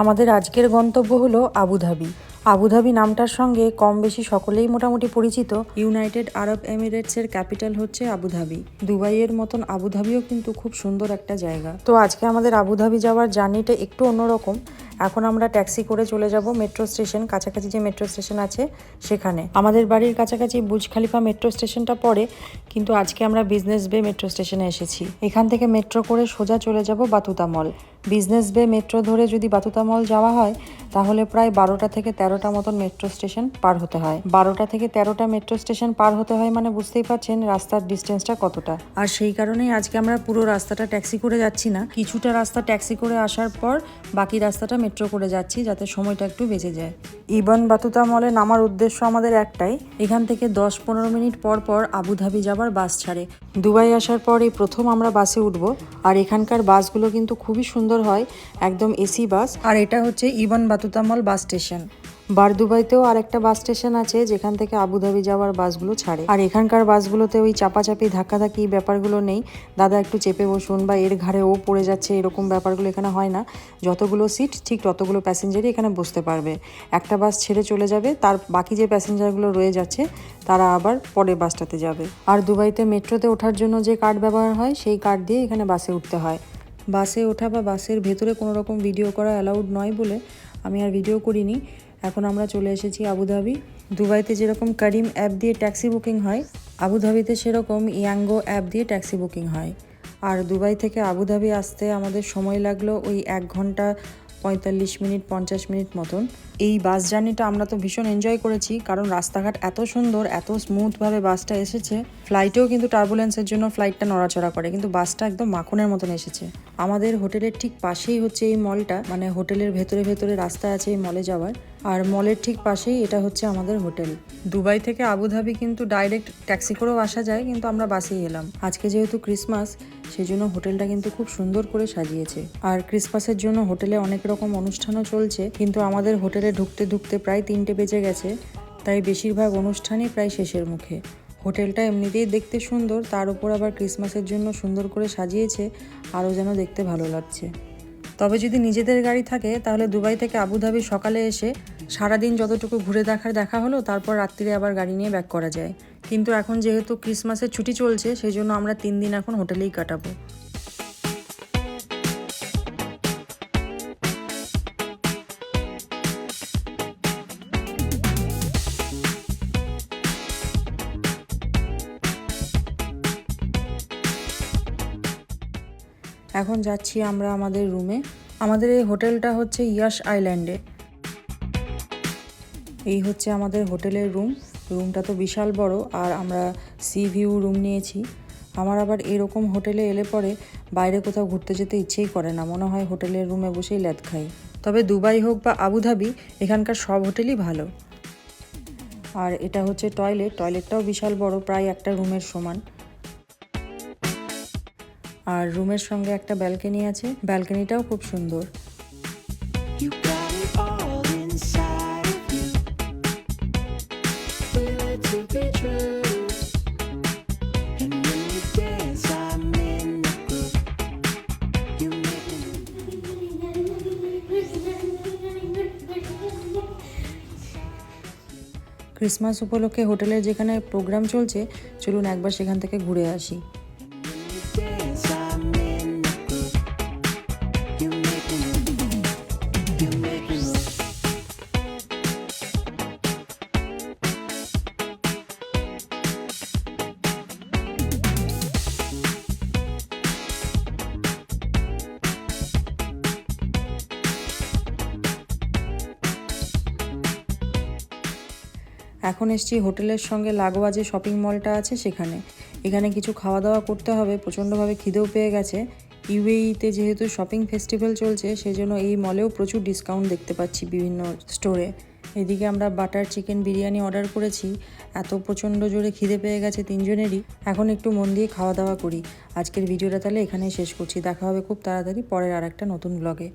আমাদের আজকের গন্তব্য হলো আবুধাবি। আবুধাবি নামটার সঙ্গে কম বেশি সকলেই মোটামুটি পরিচিত। ইউনাইটেড আরব এমিরেটসের ক্যাপিটাল হচ্ছে আবুধাবি। দুবাইয়ের মতন আবুধাবিও কিন্তু খুব সুন্দর একটা জায়গা। তো আজকে আমাদের আবুধাবি যাওয়ার জার্নিটা একটু অন্যরকম। এখন আমরা ট্যাক্সি করে চলে যাব মেট্রো স্টেশন, কাছাকাছি যে মেট্রো স্টেশন আছে সেখানে। আমাদের বাড়ির কাছাকাছি বুর্জ খালিফা মেট্রো স্টেশনটা পড়ে, কিন্তু আজকে আমরা বিজনেস বে মেট্রো স্টেশনে এসেছি। এখান থেকে মেট্রো করে সোজা চলে যাব বাতুতা মল। বিজনেস বে মেট্রো ধরে যদি বাতুতা মল যাওয়া হয় তাহলে প্রায় 12টা থেকে 13টা মতন মেট্রো স্টেশন পার হতে হয়। 12টা থেকে 13টা মেট্রো স্টেশন পার হতে হয় মানে বুঝতেই পারছেন রাস্তার ডিস্টেন্সটা কতটা। আর সেই কারণেই আজকে আমরা পুরো রাস্তাটা ট্যাক্সি করে যাচ্ছি না, কিছুটা রাস্তা ট্যাক্সি করে আসার পর বাকি রাস্তাটা মেট্রো করে যাচ্ছি, যাতে সময়টা একটু বেঁচে যায়। ইবন বাতুতা মলে নামার উদ্দেশ্য আমাদের একটাই, এখান থেকে 10-15 মিনিট পর পর আবুধাবি যাবার বাস ছাড়ে। দুবাই আসার পর এই প্রথম আমরা বাসে উঠবো। আর এখানকার বাসগুলো কিন্তু খুবই সুন্দর হয়, একদম এসি বাস। আর এটা হচ্ছে ইবন বাতুতা মল বাস স্টেশন। বারদুবাইতেও আর একটা বাস স্টেশন আছে যেখান থেকে আবুধাবি যাওয়ার বাসগুলো ছাড়ে। আর এখানকার বাসগুলোতে ওই চাপাচাপি ধাক্কাধাক্কি ব্যাপারগুলো নেই, দাদা একটু চেপে বসুন বা এর ঘাড়ে ও পড়ে যাচ্ছে এরকম ব্যাপারগুলো এখানে হয় না। যতগুলো সিট ঠিক ততগুলো প্যাসেঞ্জারই এখানে বসতে পারবে। একটা বাস ছেড়ে চলে যাবে, তার বাকি যে প্যাসেঞ্জারগুলো রয়ে যাচ্ছে তারা আবার পরের বাসটাতে যাবে। আর দুবাইতে মেট্রোতে ওঠার জন্য যে কার্ড ব্যবহার হয় সেই কার্ড দিয়ে এখানে বাসে উঠতে হয়। বাসে ওঠা বা বাসের ভেতরে কোনো রকম ভিডিও করা অ্যালাউড নয় বলে আমি আর ভিডিও করিনি। এখন আমরা চলে এসেছি আবুধাবি। দুবাইতে যেরকম কারিম অ্যাপ দিয়ে ট্যাক্সি বুকিং হয়, আবুধাবিতে সেরকম ইয়াঙ্গো অ্যাপ দিয়ে ট্যাক্সি বুকিং হয়। আর দুবাই থেকে আবুধাবি আসতে আমাদের সময় লাগলো ওই 1 ঘন্টা 45 মিনিট 50 মিনিট মতন। এই বাস জার্নিটা আমরা তো ভীষণ এনজয় করেছি, কারণ রাস্তাঘাট এত সুন্দর, এত স্মুথভাবে বাসটা এসেছে। ফ্লাইটেও কিন্তু টার্বুলেন্সের জন্য ফ্লাইটটা নড়াচড়া করে, কিন্তু বাসটা একদম মাখনের মতন এসেছে। আমাদের হোটেলের ঠিক পাশেই হচ্ছে এই মলটা, মানে হোটেলের ভেতরে ভেতরে রাস্তা আছে এই মলে যাওয়ার। আর মলের ঠিক পাশেই এটা হচ্ছে আমাদের হোটেল। দুবাই থেকে আবুধাবি কিন্তু ডাইরেক্ট ট্যাক্সি করেও আসা যায়, কিন্তু আমরা বাসেই এলাম। আজকে যেহেতু ক্রিসমাস, সেই জন্য হোটেলটা কিন্তু খুব সুন্দর করে সাজিয়েছে। আর ক্রিসমাসের জন্য হোটেলে অনেক রকম অনুষ্ঠানও চলছে, কিন্তু আমাদের হোটেলে ঢুকতে ঢুকতে প্রায় 3টে বেজে গেছে, তাই বেশিরভাগ অনুষ্ঠানই প্রায় শেষের মুখে। হোটেলটা এমনিতেই দেখতে সুন্দর, তার উপর আবার ক্রিসমাসের জন্য সুন্দর করে সাজিয়েছে, আরও যেন দেখতে ভালো লাগছে। তবে যদি নিজেদের গাড়ি থাকে তাহলে দুবাই থেকে আবুধাবি সকালে এসে সারাদিন যতটুকু ঘুরে দেখা হলো, তারপর রাত্রিরে আবার গাড়ি নিয়ে ব্যাক করা যায়। কিন্তু এখন যেহেতু ক্রিসমাসের ছুটি চলছে, সেই জন্য আমরা 3 দিন এখন হোটেলেই কাটাবো। এখন যাচ্ছি আমরা আমাদের রুমে। আমাদের এই হোটেলটা হচ্ছে ইয়াশ আইল্যান্ডে। এই হচ্ছে আমাদের হোটেলের রুমটা তো বিশাল বড়, আর আমরা সি ভিউ রুম নিয়েছি। আমার আবার এরকম হোটেলে এলে পরে বাইরে কোথাও ঘুরতে যেতে ইচ্ছেই করে না, মনে হয় হোটেলের রুমে বসেই ল্যাদ খাই। তবে দুবাই হোক বা আবুধাবি, এখানকার সব হোটেলই ভালো। আর এটা হচ্ছে টয়লেটটাও বিশাল বড়, প্রায় একটা রুমের সমান। আর রুমের সঙ্গে একটা ব্যালকনি আছে, ব্যালকনিটাও খুব সুন্দর। ক্রিসমাস উপলক্ষে হোটেলের যেখানে প্রোগ্রাম চলছে, চলুন একবার সেখান থেকে ঘুরে আসি। এখন এসছি হোটেলের সঙ্গে লাগোয়া যে শপিং মলটা আছে সেখানে। এখানে কিছু খাওয়া দাওয়া করতে হবে, প্রচণ্ডভাবে খিদেও পেয়ে গেছে। ইউএইতে যেহেতু শপিং ফেস্টিভ্যাল চলছে, সেই জন্য এই মলেও প্রচুর ডিসকাউন্ট দেখতে পাচ্ছি বিভিন্ন স্টোরে। এদিকে আমরা বাটার চিকেন বিরিয়ানি অর্ডার করেছি। এত প্রচণ্ড জোরে খিদে পেয়ে গেছে তিনজনেরই। এখন একটু মন দিয়ে খাওয়া দাওয়া করি। আজকের ভিডিওটা তাহলে এখানেই শেষ করছি। দেখা হবে খুব তাড়াতাড়ি পরের আর একটা নতুন ব্লগে।